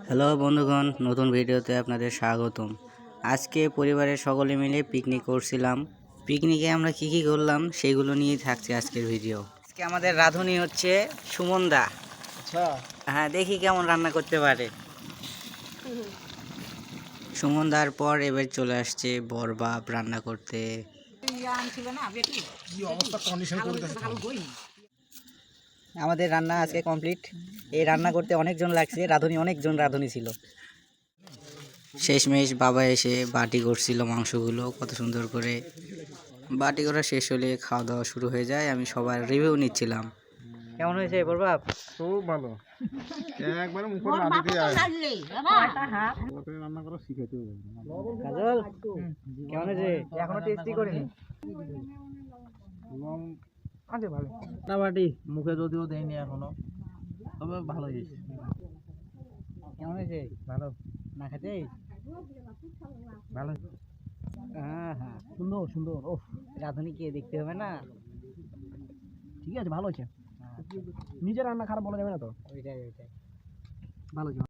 Hello বন্ধুগণ, নতুন ভিডিওতে আপনাদের স্বাগতম। আজকে পরিবারের সকলে মিলে পিকনিক করছিলাম। পিকনিকে আমরা কি কি করলাম সেগুলো নিয়েই থাকছে আজকের ভিডিও। আজকে আমাদের রাঁধুনি হচ্ছে সুমন দা। আচ্ছা, হ্যাঁ, দেখি কেমন রান্না করতে পারে। সুমন দার পর এবার চলে আসছে বর বাপ রান্না করতে। কি অবস্থা কন্ডিশন করে দিয়েছে। আমাদের রান্না আজকে কমপ্লিট। এই রান্না করতে অনেকজন লাগছে, অনেকজন রাঁধুনি ছিল। শেষমেশ বাবা এসে বাটি করছিল মাংসগুলো কত সুন্দর করে। বাটি করা শেষ হলে খাওয়া দাওয়া শুরু হয়ে যায়। আমি সবার রিভিউ নিচ্ছিলাম। কেমন হয়েছে বরবাব? খুব ভালো। একবারে মুখে রাঁধি দিয়ে রান্না করা শিখাইতে হবে। কাজল কেমন হয়েছে? এখনো টেস্টি করিনি। আচ্ছা ভালো না, বাটি মুখে যদিও দেয়নি এখনো, তবে ভালো হয়েছে। কেমন হয়েছে? ভালো না খেতে ভালো। হ্যাঁ হ্যাঁ, সুন্দর সুন্দর। ও রাঁধুনি কে দেখতে হবে না? ঠিক আছে, ভালো হয়েছে। নিজের রান্না খারাপ বলা যাবে না তো। ওইটাই ভালো হয়েছে।